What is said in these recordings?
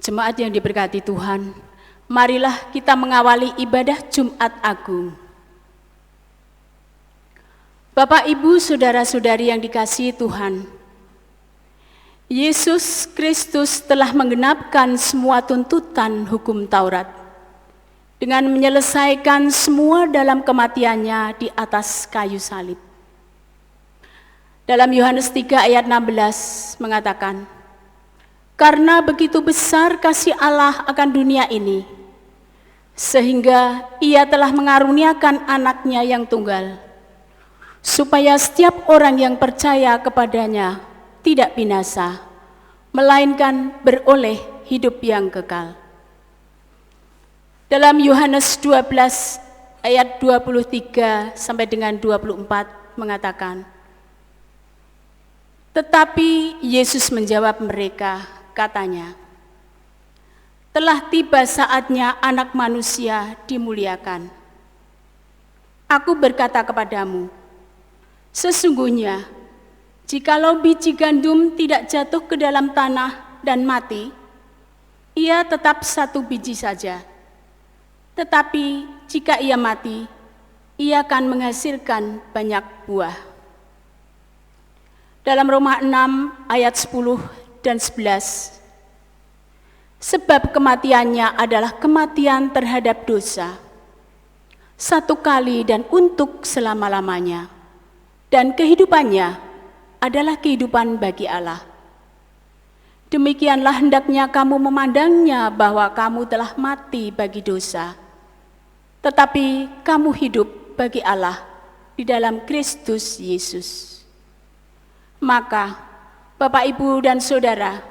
Jemaat yang diberkati Tuhan, marilah kita mengawali ibadah Jumat Agung. Bapak, Ibu, saudara-saudari yang dikasihi Tuhan, Yesus Kristus telah menggenapkan semua tuntutan hukum Taurat dengan menyelesaikan semua dalam kematiannya di atas kayu salib. Dalam Yohanes 3 ayat 16 mengatakan, "Karena begitu besar kasih Allah akan dunia ini, sehingga Ia telah mengaruniakan anaknya yang tunggal, supaya setiap orang yang percaya kepadanya tidak binasa, melainkan beroleh hidup yang kekal." Dalam Yohanes 12 ayat 23 sampai dengan 24 mengatakan, "Tetapi Yesus menjawab mereka, katanya, telah tiba saatnya Anak Manusia dimuliakan. Aku berkata kepadamu, sesungguhnya, jikalau biji gandum tidak jatuh ke dalam tanah dan mati, ia tetap satu biji saja. Tetapi jika ia mati, ia akan menghasilkan banyak buah." Dalam Roma 6 ayat 10 dan 11, "Sebab kematiannya adalah kematian terhadap dosa, satu kali dan untuk selama-lamanya, dan kehidupannya adalah kehidupan bagi Allah. Demikianlah hendaknya kamu memandangnya bahwa kamu telah mati bagi dosa, tetapi kamu hidup bagi Allah di dalam Kristus Yesus." Maka, Bapak, Ibu, dan Saudara,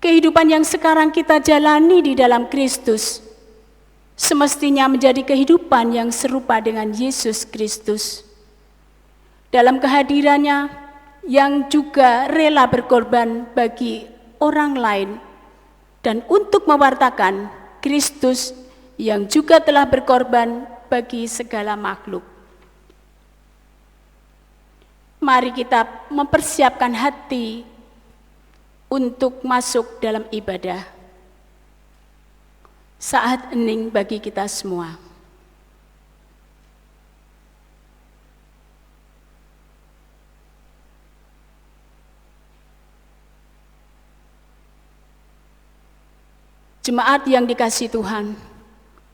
kehidupan yang sekarang kita jalani di dalam Kristus semestinya menjadi kehidupan yang serupa dengan Yesus Kristus. Dalam kehadirannya yang juga rela berkorban bagi orang lain dan untuk mewartakan Kristus yang juga telah berkorban bagi segala makhluk. Mari kita mempersiapkan hati untuk masuk dalam ibadah. Saat hening bagi kita semua. Jemaat yang dikasihi Tuhan,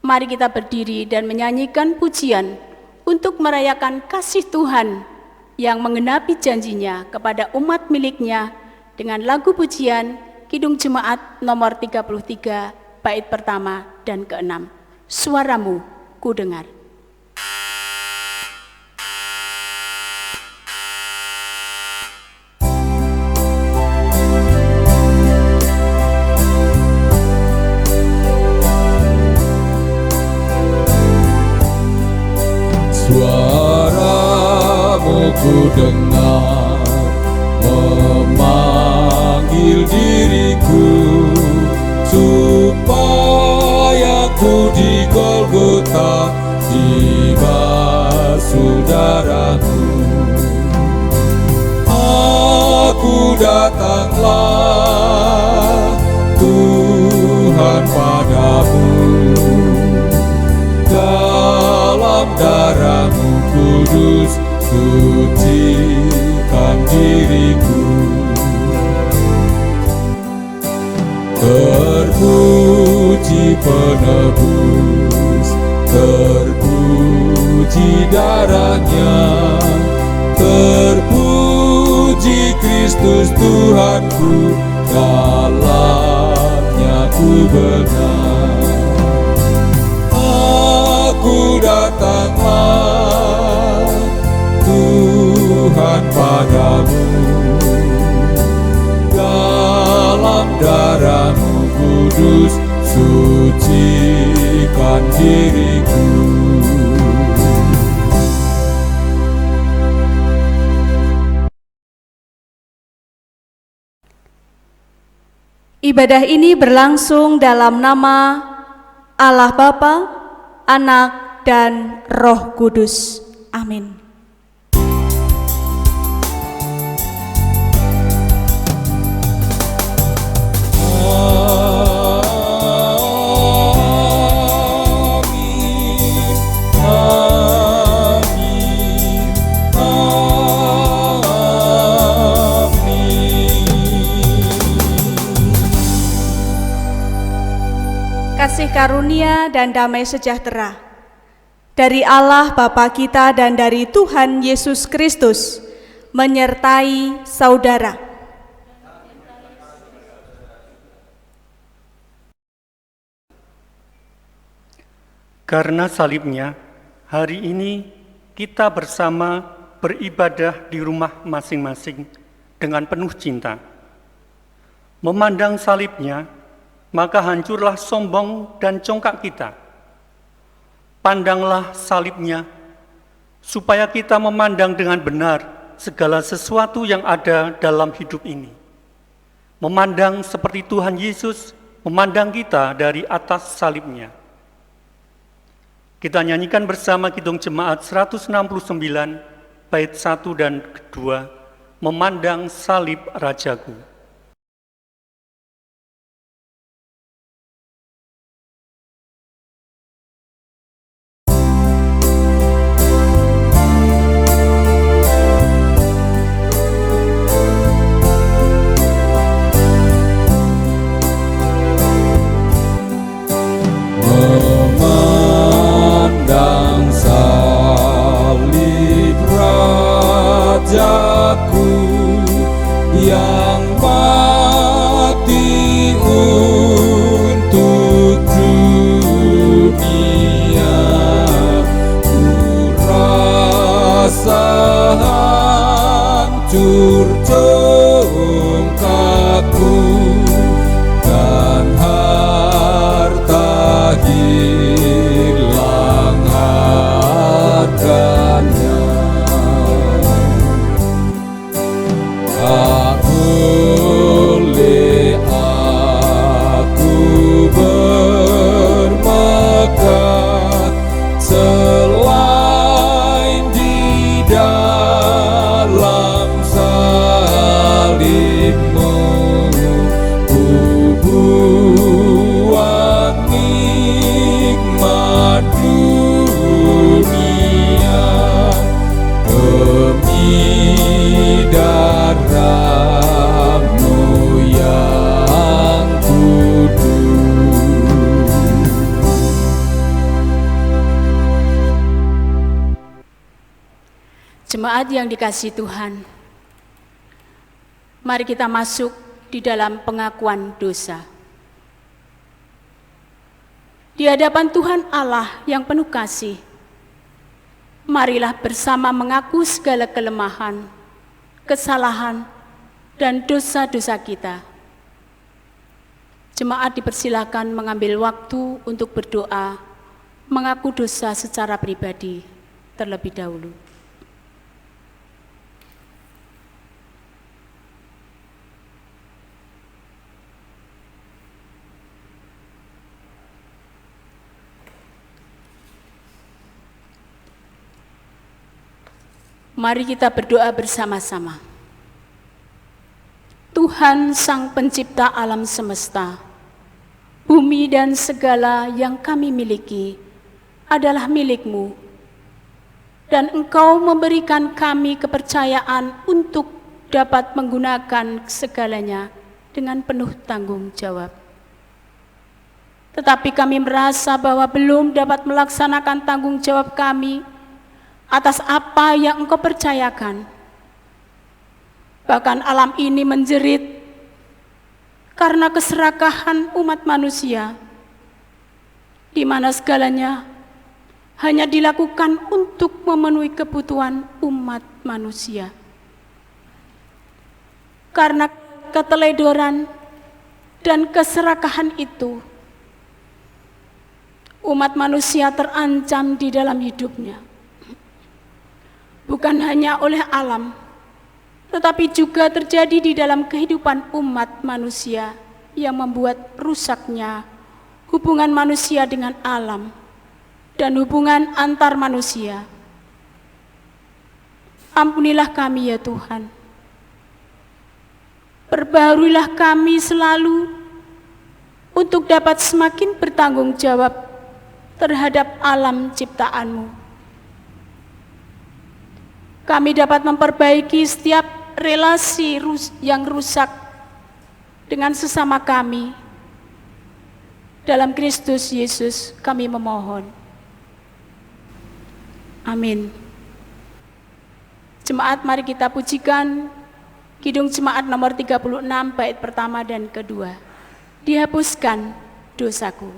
mari kita berdiri dan menyanyikan pujian untuk merayakan kasih Tuhan yang menggenapi janjinya kepada umat miliknya dengan lagu pujian Kidung Jemaat nomor 33, bait pertama dan ke-6. Suaramu ku dengar. Ku dengar memanggil diriku, supaya ku di Golgota dibasuh darah-Mu. Aku datanglah Tuhan padamu, dalam darah-Mu kudus sucikan diriku. Terpuji penebus, terpuji darahnya, terpuji Kristus Tuhanku, dalamnya ku benar. Aku datanglah Tuhan padamu, dalam darah-Mu kudus sucikan diriku. Ibadah ini berlangsung dalam nama Allah Bapa, Anak, dan Roh Kudus. Amin. kasih karunia dan damai sejahtera dari Allah Bapa kita dan dari Tuhan Yesus Kristus menyertai saudara. Karena salibnya, hari ini kita bersama beribadah di rumah masing-masing dengan penuh cinta. Memandang salibnya, maka hancurlah sombong dan congkak kita. Pandanglah salibnya, supaya kita memandang dengan benar segala sesuatu yang ada dalam hidup ini. Memandang seperti Tuhan Yesus memandang kita dari atas salibnya. Kita nyanyikan bersama Kidung Jemaat 169, bait 1 dan 2, Memandang Salib Rajaku. Memandang salib Rajaku yang mati untuk dunia, ku rasa hancur congkakku dan harta hilang harganya. Tak boleh aku bermegah selain di dalam salib-Mu. Ku buang nikmat dunia demi darah-Mu yang kudus. Jemaat yang dikasihi Tuhan, mari kita masuk di dalam pengakuan dosa. Di hadapan Tuhan Allah yang penuh kasih, marilah bersama mengaku segala kelemahan, kesalahan, dan dosa-dosa kita. Jemaat dipersilakan mengambil waktu untuk berdoa, mengaku dosa secara pribadi terlebih dahulu. Mari kita berdoa bersama-sama. Tuhan Sang Pencipta alam semesta, bumi dan segala yang kami miliki adalah milik-Mu, dan Engkau memberikan kami kepercayaan untuk dapat menggunakan segalanya dengan penuh tanggung jawab. Tetapi kami merasa bahwa belum dapat melaksanakan tanggung jawab kami atas apa yang Engkau percayakan. Bahkan alam ini menjerit karena keserakahan umat manusia, di mana segalanya hanya dilakukan untuk memenuhi kebutuhan umat manusia. Karena keteledoran dan keserakahan itu, umat manusia terancam di dalam hidupnya. Bukan hanya oleh alam, tetapi juga terjadi di dalam kehidupan umat manusia yang membuat rusaknya hubungan manusia dengan alam dan hubungan antar manusia. Ampunilah kami ya Tuhan. Perbaharuilah kami selalu untuk dapat semakin bertanggung jawab terhadap alam ciptaan-Mu. Kami dapat memperbaiki setiap relasi yang rusak dengan sesama kami, Dalam Kristus Yesus kami memohon. Amin. Jemaat, mari kita pujikan Kidung Jemaat nomor 36 bait pertama dan kedua. Dihapuskan dosaku.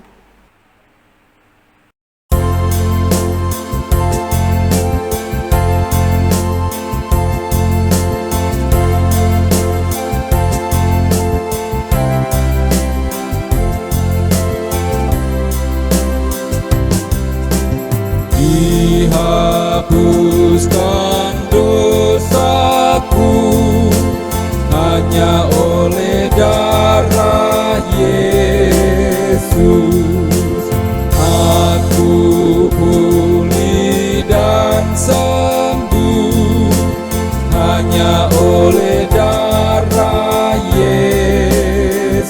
Dihapuskan dosaku hanya oleh darah Yesus. Aku pulih dan sembuh hanya oleh darah Yesus.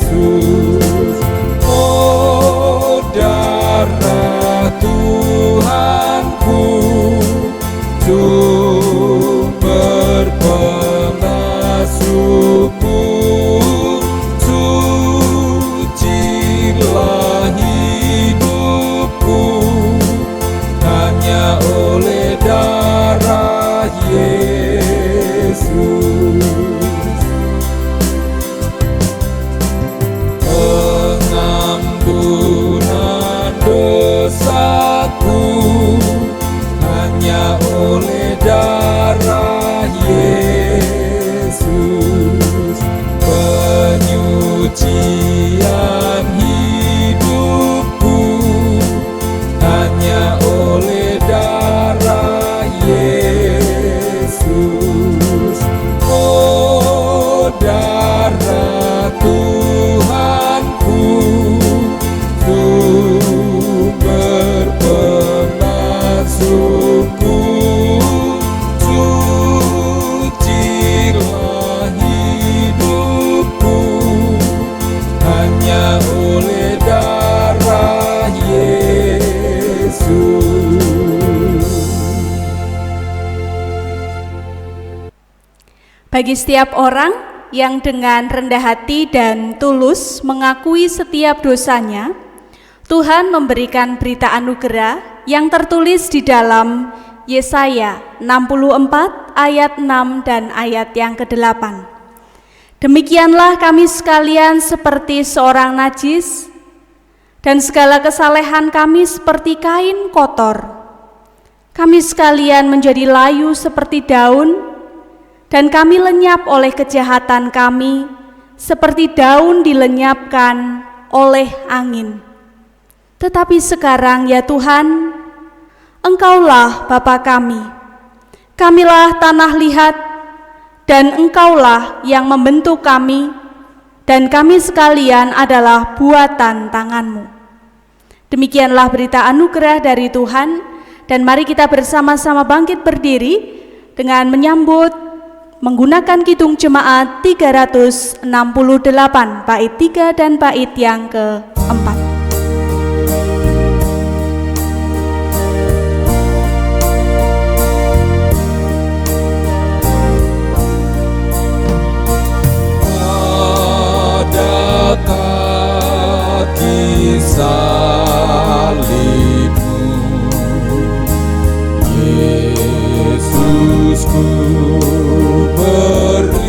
Oh, darah Tuhanku, sumber pemasukku, sucilah hidupku hanya oleh darah Yesus. Pengampunan dosaku hanya oleh darah Yesus. Penyucian hidupku hanya oleh darah Yesus. Oh, darah Tuhanku, sumber pemasukku, sucilah hidupku hanya oleh darah Yesus. Bagi setiap orang yang dengan rendah hati dan tulus mengakui setiap dosanya, Tuhan memberikan berita anugerah yang tertulis di dalam Yesaya 64 ayat 6 dan ayat yang ke-8. Demikianlah kami sekalian seperti seorang najis, dan segala kesalehan kami seperti kain kotor. Kami sekalian menjadi layu seperti daun, dan kami lenyap oleh kejahatan kami, seperti daun dilenyapkan oleh angin. Tetapi sekarang ya Tuhan, Engkaulah Bapa kami. Kamilah tanah liat, dan Engkaulah yang membentuk kami, dan kami sekalian adalah buatan tangan-Mu. Demikianlah berita anugerah dari Tuhan, dan mari kita bersama-sama bangkit berdiri dengan menyambut menggunakan Kidung Jemaat 368 bait 3 dan bait yang ke-4. Pada kaki salibmu, Yesusku berlindung.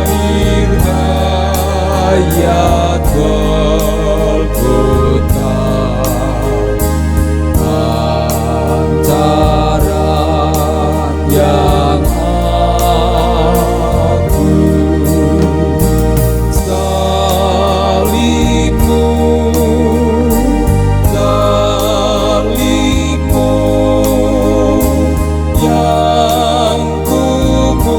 Air hayat Golgota, pancaran yang agung. Salibmu, salibmu yang kumuliakan.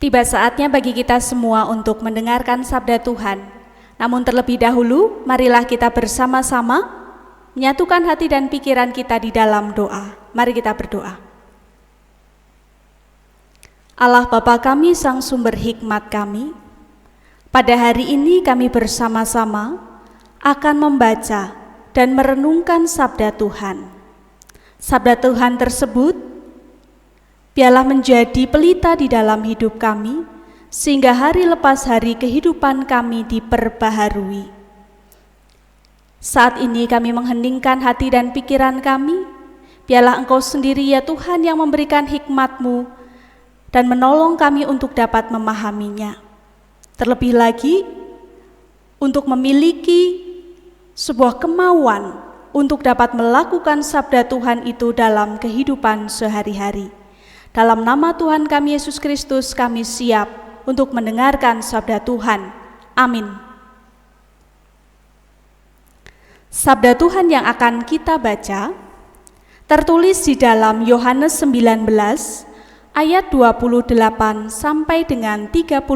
Tiba saatnya bagi kita semua untuk mendengarkan sabda Tuhan. Namun terlebih dahulu, marilah kita bersama-sama menyatukan hati dan pikiran kita di dalam doa. Mari kita berdoa. Allah Bapa kami, Sang Sumber Hikmat kami, pada hari ini kami bersama-sama akan membaca dan merenungkan sabda Tuhan. Sabda Tuhan tersebut biarlah menjadi pelita di dalam hidup kami, sehingga hari lepas hari kehidupan kami diperbaharui. Saat ini kami mengheningkan hati dan pikiran kami, biarlah Engkau sendiri ya Tuhan yang memberikan hikmat-Mu dan menolong kami untuk dapat memahaminya. Terlebih lagi, untuk memiliki sebuah kemauan untuk dapat melakukan sabda Tuhan itu dalam kehidupan sehari-hari. Dalam nama Tuhan kami Yesus Kristus, kami siap untuk mendengarkan sabda Tuhan. Amin. Sabda Tuhan yang akan kita baca tertulis di dalam Yohanes 19 ayat 28 sampai dengan 38.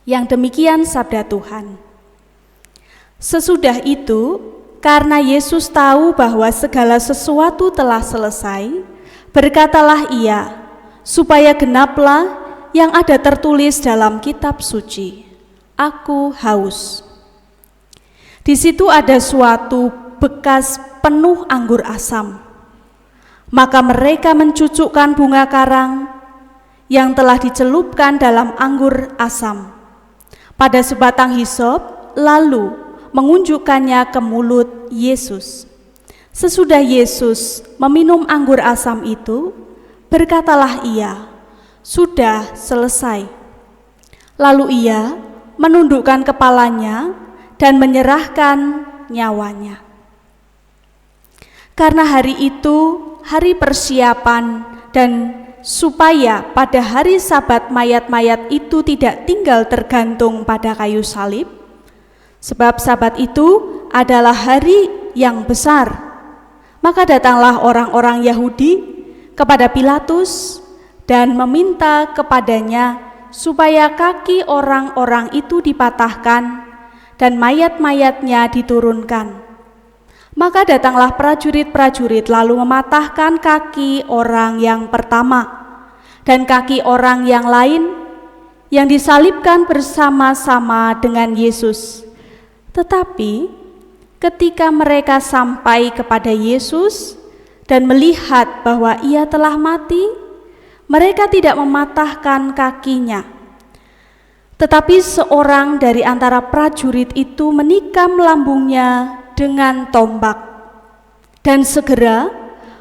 Yang demikian sabda Tuhan. Sesudah itu, karena Yesus tahu bahwa segala sesuatu telah selesai, berkatalah ia, supaya genaplah yang ada tertulis dalam kitab suci, "Aku haus." Di situ ada suatu bekas penuh anggur asam. Maka mereka mencucukkan bunga karang yang telah dicelupkan dalam anggur asam pada sebatang hisop, lalu mengunjukkannya ke mulut Yesus. Sesudah Yesus meminum anggur asam itu, berkatalah ia, "Sudah selesai." Lalu ia menundukkan kepalanya dan menyerahkan nyawanya. Karena hari itu hari persiapan, dan supaya pada hari Sabat mayat-mayat itu tidak tinggal tergantung pada kayu salib, sebab Sabat itu adalah hari yang besar. Maka datanglah orang-orang Yahudi kepada Pilatus dan meminta kepadanya supaya kaki orang-orang itu dipatahkan dan mayat-mayatnya diturunkan. Maka datanglah prajurit-prajurit lalu mematahkan kaki orang yang pertama dan kaki orang yang lain yang disalibkan bersama-sama dengan Yesus. Tetapi ketika mereka sampai kepada Yesus dan melihat bahwa ia telah mati, mereka tidak mematahkan kakinya. Tetapi seorang dari antara prajurit itu menikam lambungnya dengan tombak, dan segera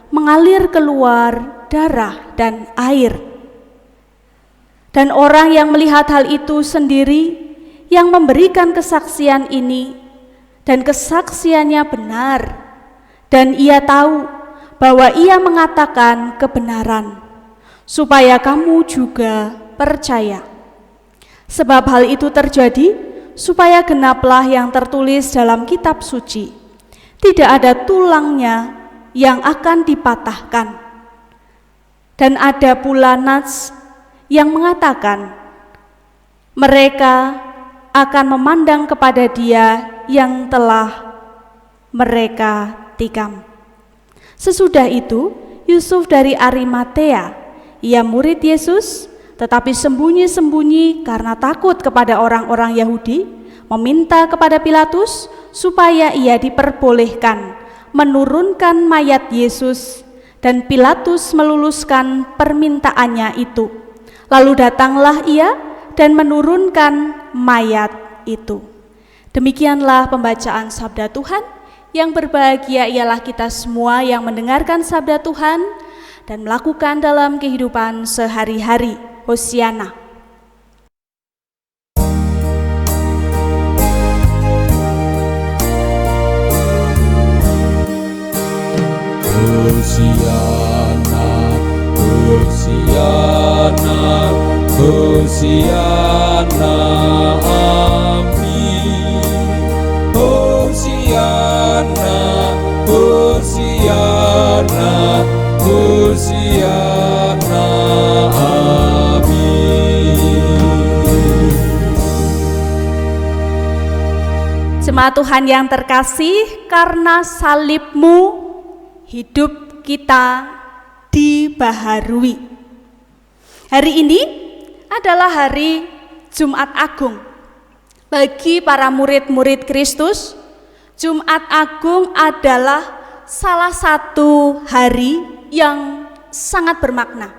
mengalir keluar darah dan air. Dan orang yang melihat hal itu sendiri, yang memberikan kesaksian ini, dan kesaksiannya benar, dan ia tahu bahwa ia mengatakan kebenaran, supaya kamu juga percaya. Sebab hal itu terjadi supaya genaplah yang tertulis dalam kitab suci, tidak ada tulangnya yang akan dipatahkan. Dan ada pula nats yang mengatakan, mereka akan memandang kepada Dia yang telah mereka tikam. Sesudah itu, Yusuf dari Arimatea, ia murid Yesus, tetapi sembunyi-sembunyi karena takut kepada orang-orang Yahudi, meminta kepada Pilatus supaya ia diperbolehkan menurunkan mayat Yesus, dan Pilatus meluluskan permintaannya itu. Lalu datanglah ia dan menurunkan mayat itu. Demikianlah pembacaan sabda Tuhan. Yang berbahagia ialah kita semua yang mendengarkan sabda Tuhan dan melakukan dalam kehidupan sehari-hari. Hosiana. Hosiana, Hosiana, Hosiana, amin. Hosiana, Hosiana, Hosiana, amin. Jemaat Tuhan yang terkasih, karena salib-Mu hidup kita dibaharui. Hari ini adalah hari Jumat Agung. Bagi para murid-murid Kristus, Jumat Agung adalah salah satu hari yang sangat bermakna.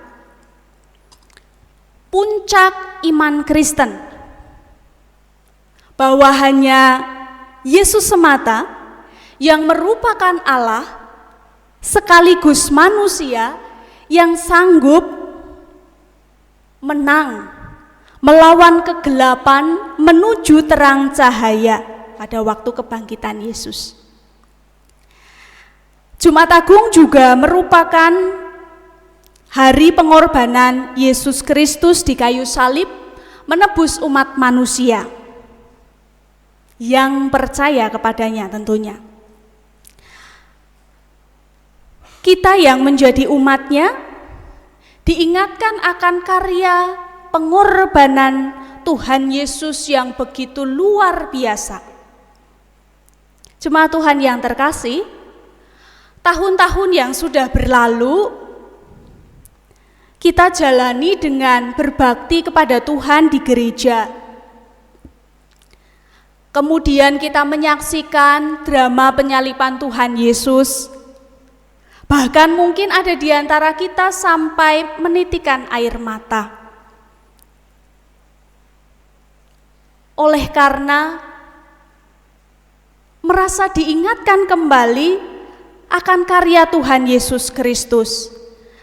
Puncak iman Kristen, bahwa hanya Yesus semata yang merupakan Allah sekaligus manusia yang sanggup menang melawan kegelapan menuju terang cahaya pada waktu kebangkitan Yesus. Jumat Agung juga merupakan hari pengorbanan Yesus Kristus di kayu salib menebus umat manusia yang percaya kepadanya tentunya. Kita yang menjadi umatnya diingatkan akan karya pengorbanan Tuhan Yesus yang begitu luar biasa. Jemaat Tuhan yang terkasih, tahun-tahun yang sudah berlalu, kita jalani dengan berbakti kepada Tuhan di gereja. Kemudian kita menyaksikan drama penyaliban Tuhan Yesus. Bahkan mungkin ada di antara kita sampai menitikan air mata. Oleh karena merasa diingatkan kembali akan karya Tuhan Yesus Kristus.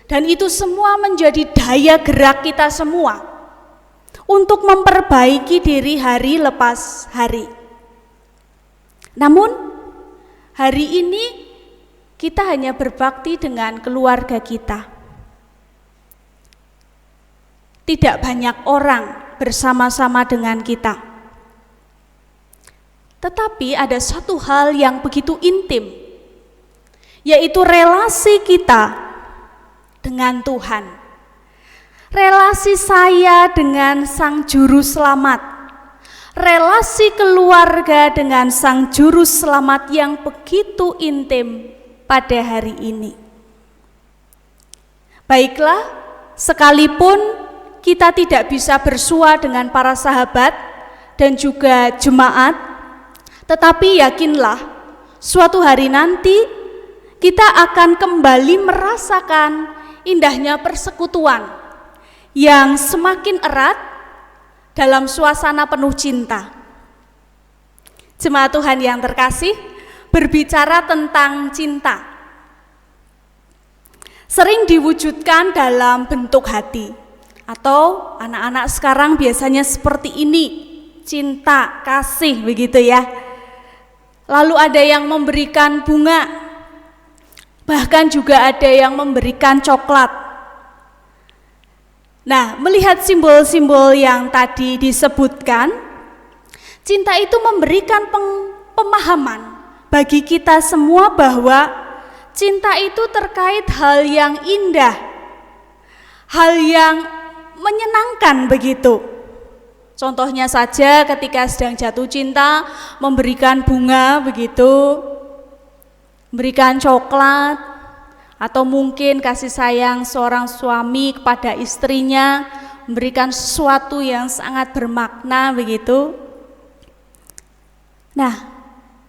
Dan itu semua menjadi daya gerak kita semua untuk memperbaiki diri hari lepas hari. Namun hari ini kita hanya berbakti dengan keluarga kita. Tidak banyak orang bersama-sama dengan kita. Tetapi ada satu hal yang begitu intim, yaitu relasi kita dengan Tuhan. Relasi saya dengan Sang Juru Selamat. Relasi keluarga dengan Sang Juru Selamat yang begitu intim pada hari ini. Baiklah, sekalipun kita tidak bisa bersua dengan para sahabat dan juga jemaat, tetapi yakinlah, suatu hari nanti kita akan kembali merasakan indahnya persekutuan yang semakin erat dalam suasana penuh cinta. Jemaat Tuhan yang terkasih, berbicara tentang cinta sering diwujudkan dalam bentuk hati, atau anak-anak sekarang biasanya seperti ini, cinta, kasih, begitu ya. Lalu ada yang memberikan bunga, bahkan juga ada yang memberikan coklat. Nah, melihat simbol-simbol yang tadi disebutkan, cinta itu memberikan pemahaman bagi kita semua bahwa cinta itu terkait hal yang indah, hal yang menyenangkan begitu. Contohnya saja ketika sedang jatuh cinta, memberikan bunga begitu, memberikan coklat, atau mungkin kasih sayang seorang suami kepada istrinya, memberikan sesuatu yang sangat bermakna begitu. Nah,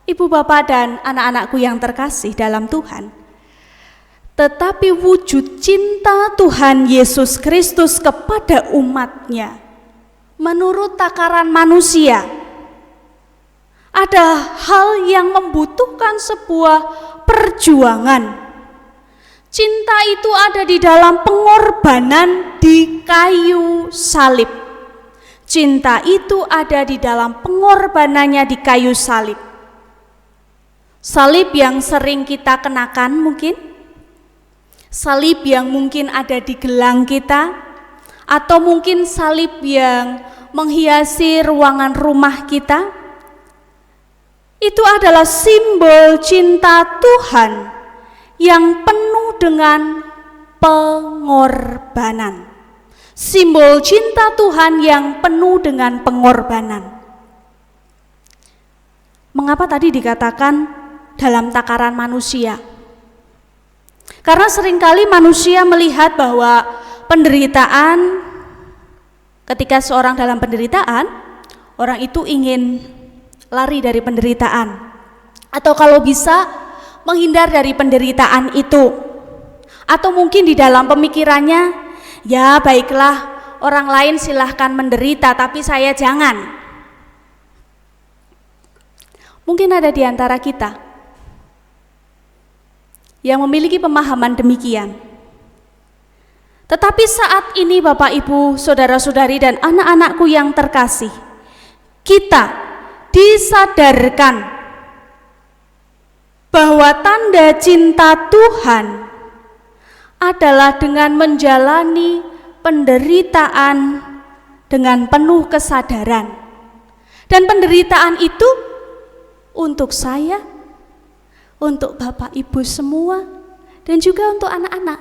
Ibu Bapak dan anak-anakku yang terkasih dalam Tuhan, tetapi wujud cinta Tuhan Yesus Kristus kepada umatnya menurut takaran manusia, ada hal yang membutuhkan sebuah perjuangan. Cinta itu ada di dalam pengorbanan di kayu salib. Cinta itu ada di dalam pengorbanannya di kayu salib. Salib yang sering kita kenakan mungkin, salib yang mungkin ada di gelang kita, atau mungkin salib yang menghiasi ruangan rumah kita. Itu adalah simbol cinta Tuhan yang penuh dengan pengorbanan. Simbol cinta Tuhan yang penuh dengan pengorbanan. Mengapa tadi dikatakan dalam takaran manusia? Karena seringkali manusia melihat bahwa penderitaan, ketika seorang dalam penderitaan, orang itu ingin lari dari penderitaan, atau kalau bisa menghindar dari penderitaan itu, atau mungkin di dalam pemikirannya, ya baiklah, orang lain silahkan menderita tapi saya jangan. Mungkin ada di antara kita yang memiliki pemahaman demikian. Tetapi saat ini Bapak Ibu, saudara-saudari dan anak-anakku yang terkasih, kita disadarkan bahwa tanda cinta Tuhan adalah dengan menjalani penderitaan dengan penuh kesadaran. Dan penderitaan itu untuk saya, untuk Bapak Ibu semua, dan juga untuk anak-anak.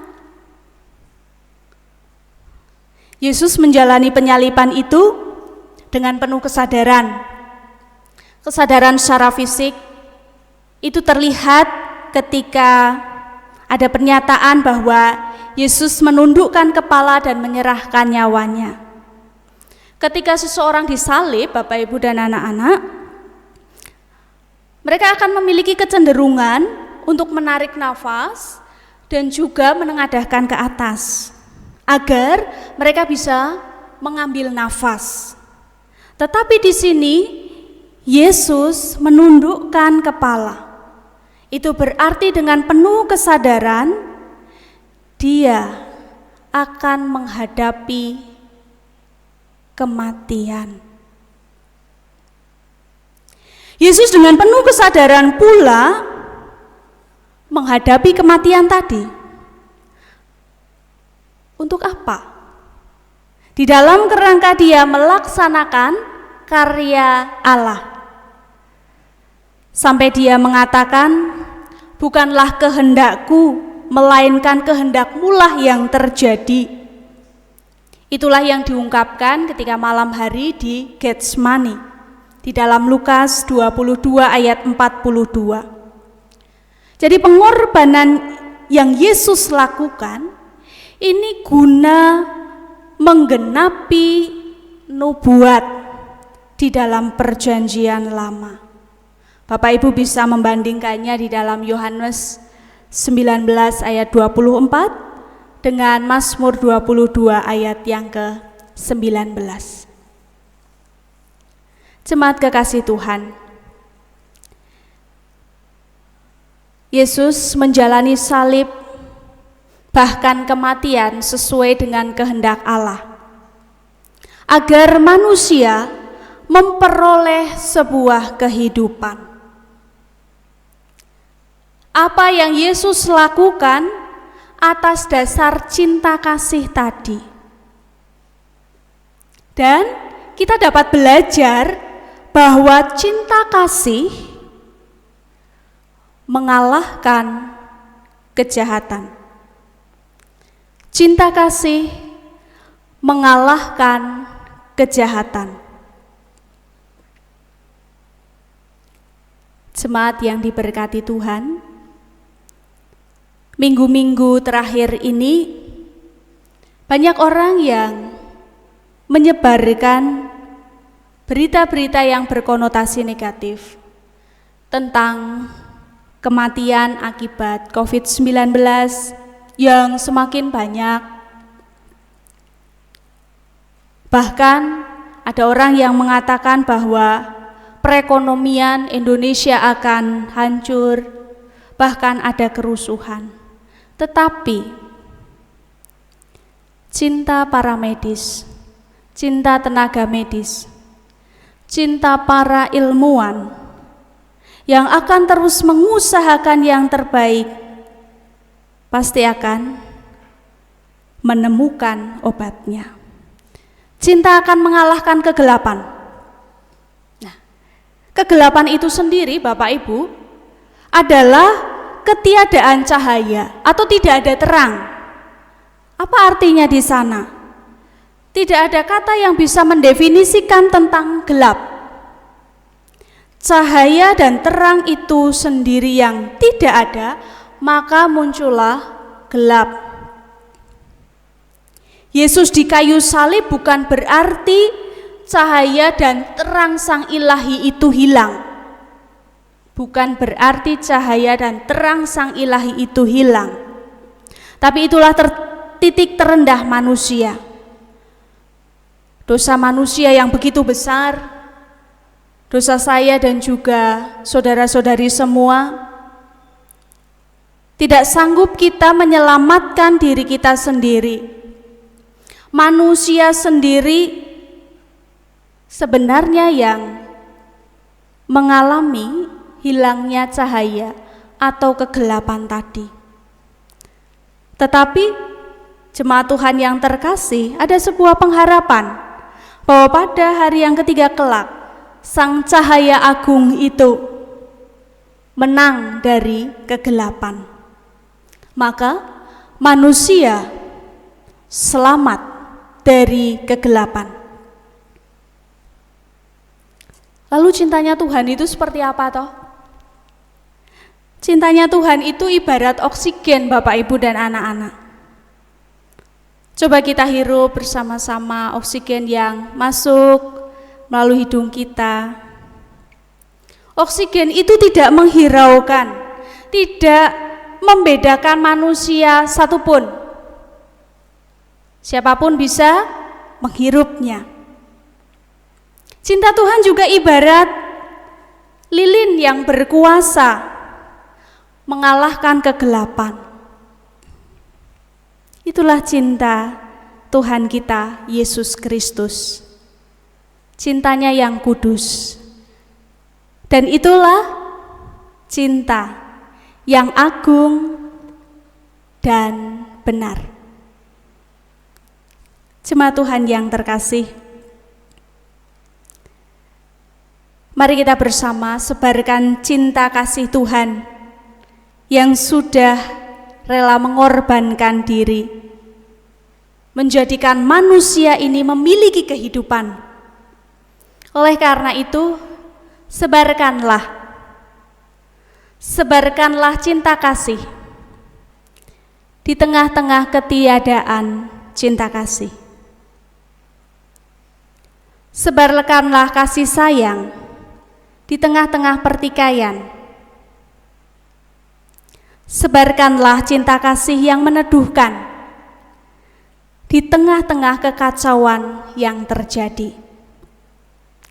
Yesus menjalani penyaliban itu dengan penuh kesadaran. Kesadaran secara fisik itu terlihat ketika ada pernyataan bahwa Yesus menundukkan kepala dan menyerahkan nyawanya. Ketika seseorang disalib, Bapak Ibu dan anak-anak, mereka akan memiliki kecenderungan untuk menarik nafas dan juga menengadahkan ke atas agar mereka bisa mengambil nafas. Tetapi di sini Yesus menundukkan kepala. Itu berarti dengan penuh kesadaran dia akan menghadapi kematian. Yesus dengan penuh kesadaran pula menghadapi kematian tadi. Untuk apa? Di dalam kerangka dia melaksanakan karya Allah. Sampai dia mengatakan, bukanlah kehendakku, melainkan kehendak-Mu yang terjadi. Itulah yang diungkapkan ketika malam hari di Getsemani. Di dalam Lukas 22 ayat 42. Jadi pengorbanan yang Yesus lakukan ini guna menggenapi nubuat di dalam perjanjian lama. Bapak Ibu bisa membandingkannya di dalam Yohanes 19 ayat 24 dengan Mazmur 22 ayat yang ke-19. Jemaat kekasih Tuhan, Yesus menjalani salib bahkan kematian sesuai dengan kehendak Allah, agar manusia memperoleh sebuah kehidupan. Apa yang Yesus lakukan atas dasar cinta kasih tadi. Dan kita dapat belajar bahwa cinta kasih mengalahkan kejahatan. Cinta kasih mengalahkan kejahatan. Jemaat yang diberkati Tuhan, minggu-minggu terakhir ini banyak orang yang menyebarkan berita-berita yang berkonotasi negatif tentang kematian akibat COVID-19 yang semakin banyak. Bahkan ada orang yang mengatakan bahwa perekonomian Indonesia akan hancur, bahkan ada kerusuhan. Tetapi cinta para medis, cinta tenaga medis, cinta para ilmuwan yang akan terus mengusahakan yang terbaik pasti akan menemukan obatnya. Cinta akan mengalahkan kegelapan. Nah, kegelapan itu sendiri Bapak Ibu adalah ketiadaan cahaya atau tidak ada terang. Apa artinya di sana? Tidak ada kata yang bisa mendefinisikan tentang gelap. cahaya dan terang itu sendiri yang tidak ada, maka muncullah gelap. Yesus di kayu salib bukan berarti cahaya dan terang Sang Ilahi itu hilang. Bukan berarti cahaya dan terang Sang Ilahi itu hilang. Tapi itulah titik terendah manusia. Dosa manusia yang begitu besar, dosa saya dan juga saudara-saudari semua, tidak sanggup kita menyelamatkan diri kita sendiri. Manusia sendiri sebenarnya yang mengalami hilangnya cahaya atau kegelapan tadi. Tetapi jemaat Tuhan yang terkasih, ada sebuah pengharapan bahwa pada hari yang ketiga kelak, Sang Cahaya Agung itu menang dari kegelapan. Maka manusia selamat dari kegelapan. Lalu cintanya Tuhan itu seperti apa toh? Cintanya Tuhan itu ibarat oksigen Bapak Ibu dan anak-anak. Coba kita hirup bersama-sama oksigen yang masuk melalui hidung kita. Oksigen itu tidak menghiraukan, tidak membedakan manusia satupun. Siapapun bisa menghirupnya. Cinta Tuhan juga ibarat lilin yang berkuasa mengalahkan kegelapan. Itulah cinta Tuhan kita, Yesus Kristus. Cintanya yang kudus. Dan itulah cinta yang agung dan benar. Jemaat Tuhan yang terkasih, mari kita bersama sebarkan cinta kasih Tuhan yang sudah rela mengorbankan diri, menjadikan manusia ini memiliki kehidupan. Oleh karena itu, sebarkanlah cinta kasih di tengah-tengah ketiadaan cinta kasih. Sebarkanlah kasih sayang di tengah-tengah pertikaian. Sebarkanlah cinta kasih yang meneduhkan di tengah-tengah kekacauan yang terjadi.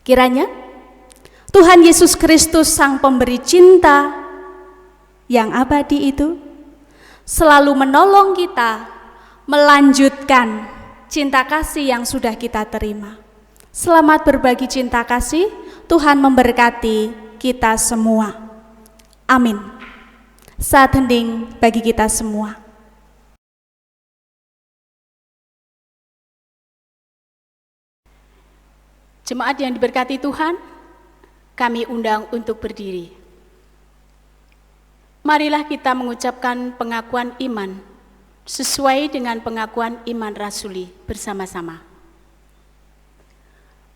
Kiranya Tuhan Yesus Kristus, Sang Pemberi cinta yang abadi itu, selalu menolong kita melanjutkan cinta kasih yang sudah kita terima. Selamat berbagi cinta kasih, Tuhan memberkati kita semua. Amin. Saat hening bagi kita semua. Jemaat yang diberkati Tuhan, kami undang untuk berdiri. Marilah kita mengucapkan pengakuan iman sesuai dengan pengakuan iman rasuli bersama-sama.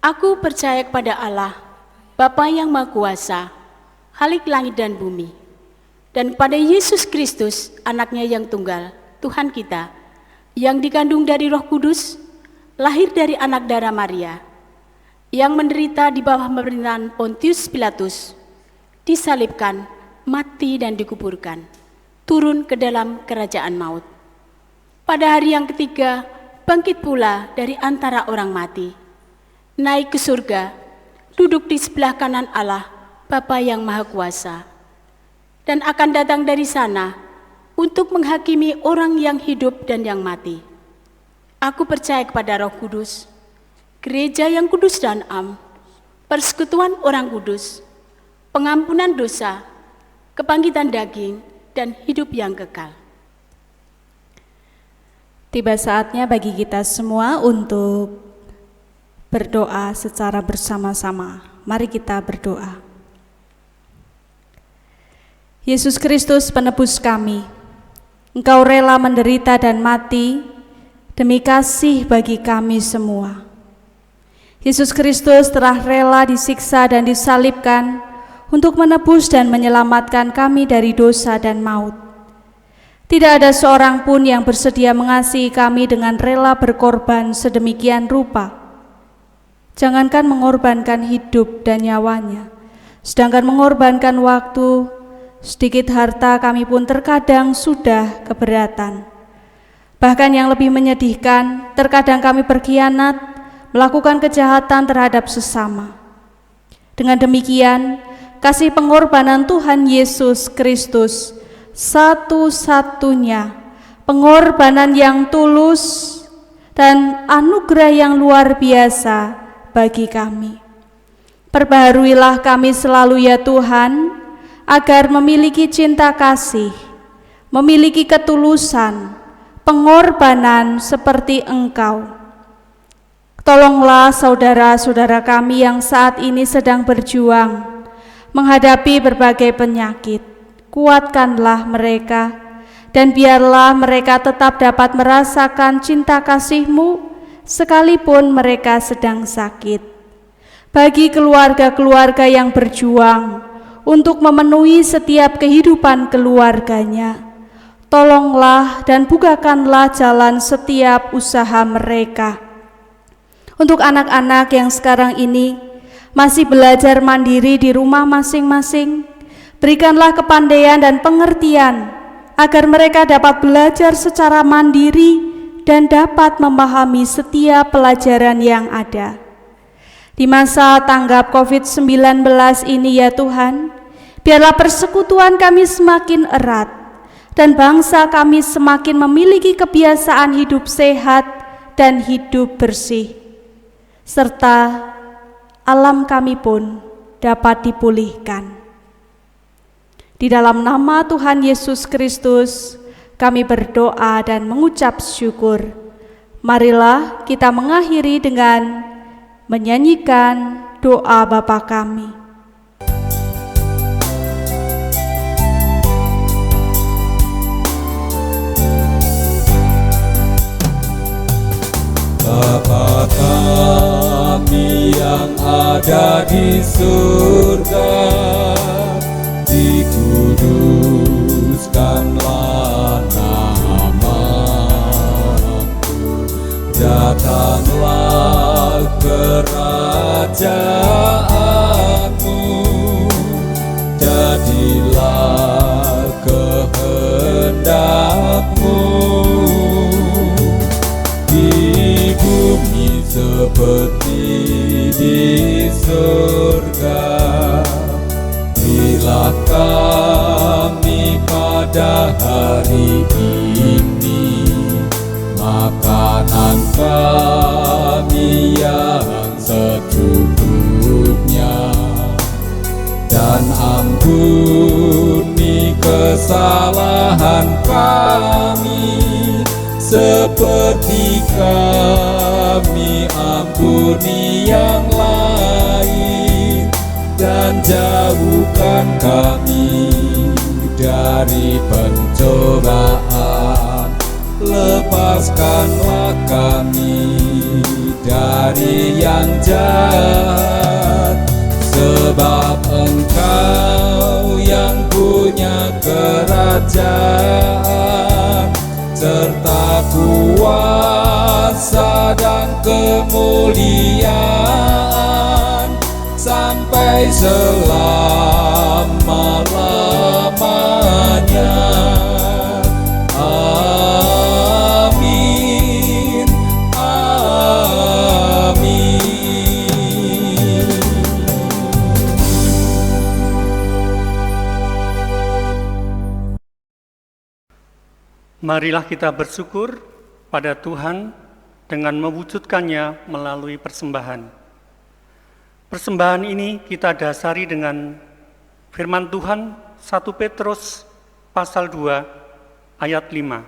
Aku percaya kepada Allah, Bapa yang Maha Kuasa, Khalik langit dan bumi, dan kepada Yesus Kristus, anaknya yang tunggal, Tuhan kita, yang dikandung dari Roh Kudus, lahir dari anak darah Maria, yang menderita di bawah pemerintahan Pontius Pilatus, disalibkan, mati dan dikuburkan, turun ke dalam kerajaan maut. Pada hari yang ketiga, bangkit pula dari antara orang mati, naik ke surga, duduk di sebelah kanan Allah, Bapa yang Maha Kuasa, dan akan datang dari sana untuk menghakimi orang yang hidup dan yang mati. Aku percaya kepada Roh Kudus, gereja yang kudus dan am, persekutuan orang kudus, pengampunan dosa, kebangkitan daging, dan hidup yang kekal. Tiba saatnya bagi kita semua untuk berdoa secara bersama-sama. Mari kita berdoa. Yesus Kristus penebus kami, Engkau rela menderita dan mati demi kasih bagi kami semua. Yesus Kristus telah rela disiksa dan disalibkan untuk menebus dan menyelamatkan kami dari dosa dan maut. Tidak ada seorang pun yang bersedia mengasihi kami dengan rela berkorban sedemikian rupa. Jangankan mengorbankan hidup dan nyawanya, sedangkan mengorbankan waktu, sedikit harta kami pun terkadang sudah keberatan. Bahkan yang lebih menyedihkan, terkadang kami berkhianat, melakukan kejahatan terhadap sesama. Dengan demikian, kasih pengorbanan Tuhan Yesus Kristus, satu-satunya pengorbanan yang tulus dan anugerah yang luar biasa bagi kami. Perbaharuilah kami selalu ya Tuhan, agar memiliki cinta kasih, memiliki ketulusan, pengorbanan seperti Engkau. Tolonglah saudara-saudara kami yang saat ini sedang berjuang menghadapi berbagai penyakit. Kuatkanlah mereka, dan biarlah mereka tetap dapat merasakan cinta kasih-Mu sekalipun mereka sedang sakit. Bagi keluarga-keluarga yang berjuang untuk memenuhi setiap kehidupan keluarganya, tolonglah dan bukakanlah jalan setiap usaha mereka. Untuk anak-anak yang sekarang ini masih belajar mandiri di rumah masing-masing, berikanlah kepandaian dan pengertian agar mereka dapat belajar secara mandiri dan dapat memahami setiap pelajaran yang ada. Di masa tanggap COVID-19 ini ya Tuhan, biarlah persekutuan kami semakin erat dan bangsa kami semakin memiliki kebiasaan hidup sehat dan hidup bersih, serta alam kami pun dapat dipulihkan. Di dalam nama Tuhan Yesus Kristus, kami berdoa dan mengucap syukur. Marilah kita mengakhiri dengan menyanyikan doa Bapa kami. Bapa kami yang ada di surga, dikuduskanlah nama-Mu, datanglah kerajaan-Mu, jadilah kehendak-Mu di bumi seperti di surga. Berilah kami pada hari ini makanan kami yang secukupnya, dan ampuni kesalahan kami seperti kami ampuni yang lain, dan jauhkan kami dari pencobaan, lepaskanlah kami dari yang jahat, sebab Engkau yang punya kerajaan serta kuasa dan kemuliaan sampai selama-lamanya. Amin, amin. Marilah kita bersyukur pada Tuhan dengan mewujudkannya melalui persembahan. Persembahan ini kita dasari dengan firman Tuhan 1 Petrus pasal 2 ayat 5.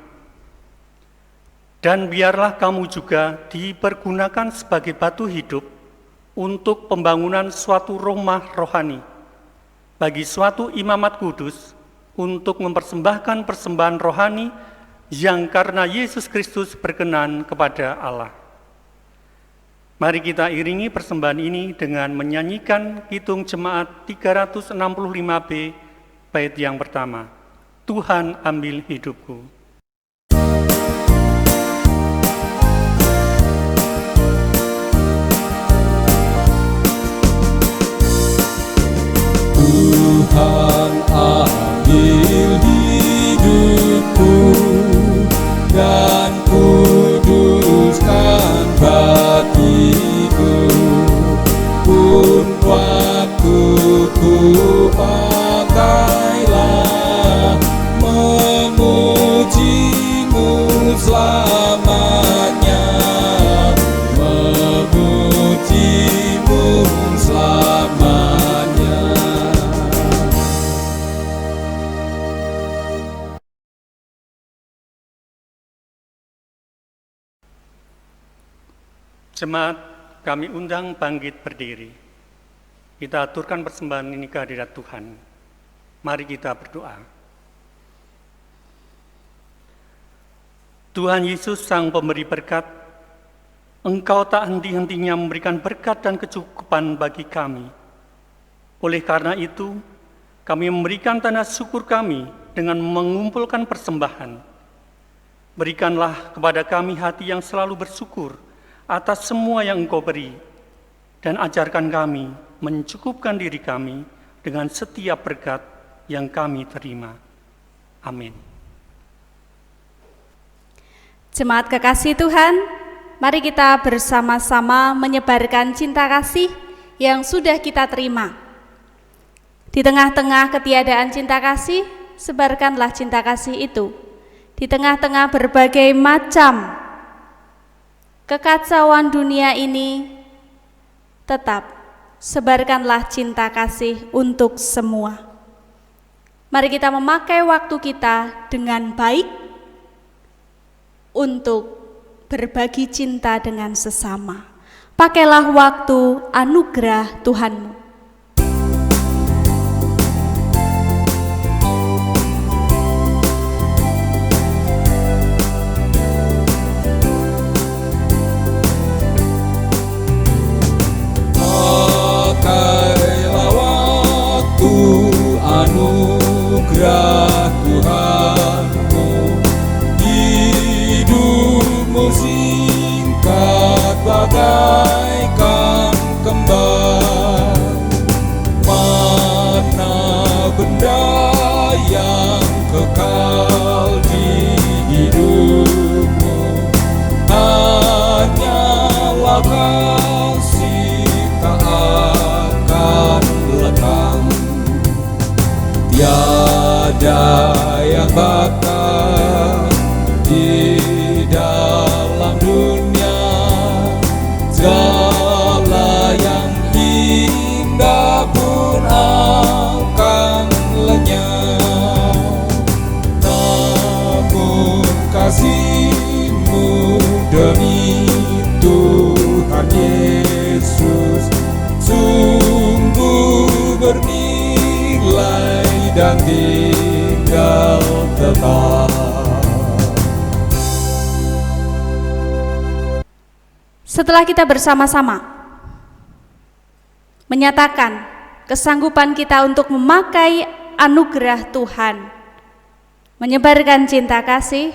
Dan biarlah kamu juga dipergunakan sebagai batu hidup untuk pembangunan suatu rumah rohani, bagi suatu imamat kudus, untuk mempersembahkan persembahan rohani yang karena Yesus Kristus berkenan kepada Allah. Mari kita iringi persembahan ini dengan menyanyikan Kidung Jemaat 365B, bait yang pertama. Tuhan ambil hidupku. Tuhan ambil hidupku dan kuduskan bagiku, pun waktuku pakailah memujimu selamanya, memujimu selamanya. Jemaat, kami undang bangkit berdiri. Kita aturkan persembahan ini ke hadirat Tuhan. Mari kita berdoa. Tuhan Yesus, Sang Pemberi berkat, Engkau tak henti-hentinya memberikan berkat dan kecukupan bagi kami. Oleh karena itu, kami memberikan tanda syukur kami dengan mengumpulkan persembahan. Berikanlah kepada kami hati yang selalu bersyukur atas semua yang Engkau beri, dan ajarkan kami mencukupkan diri kami dengan setiap berkat yang kami terima. Amin. Jemaat kekasih Tuhan, mari kita bersama-sama menyebarkan cinta kasih yang sudah kita terima. Di tengah-tengah ketiadaan cinta kasih, sebarkanlah cinta kasih itu. Di tengah-tengah berbagai macam kekacauan dunia ini, tetap sebarkanlah cinta kasih untuk semua. Mari kita memakai waktu kita dengan baik untuk berbagi cinta dengan sesama. Pakailah waktu anugerah Tuhanmu. Anugerah Tuhanmu, hidupmu singkat bagaikan kembar. Mana benda yang kekal di hidupmu? Hanyalah kasih tak akan lekang. Tiada yang bakal di dalam dunia, segala yang indah pun akan lenyap. Namun kasih-Mu demi Tuhan Yesus sungguh bernilai dan tinggal tetap. Setelah kita bersama-sama menyatakan kesanggupan kita untuk memakai anugerah Tuhan, menyebarkan cinta kasih,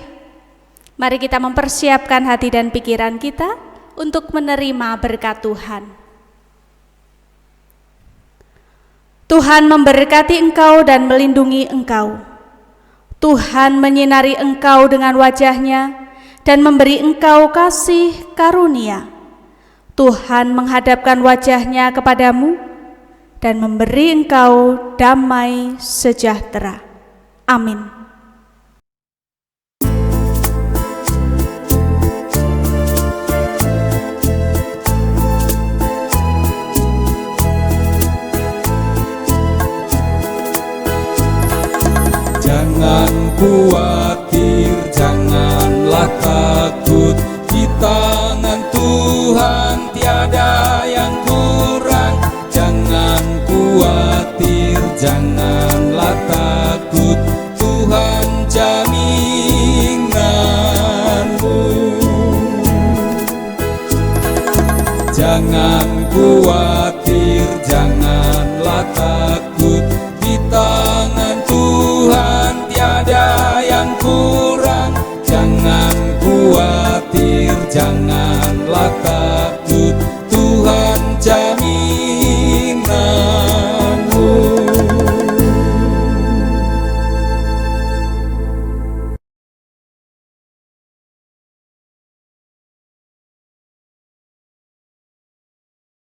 mari kita mempersiapkan hati dan pikiran kita untuk menerima berkat Tuhan. Tuhan memberkati engkau dan melindungi engkau. Tuhan menyinari engkau dengan wajah-Nya dan memberi engkau kasih karunia. Tuhan menghadapkan wajah-Nya kepadamu dan memberi engkau damai sejahtera. Amin. Jangan khawatir, janganlah takut, di tangan Tuhan tiada yang kurang. Jangan khawatir, janganlah takut, Tuhan jaminanmu. Jangan khawatir, janganlah takut, di tangan Tuhan tiada yang kurang. Jangan khawatir, jangan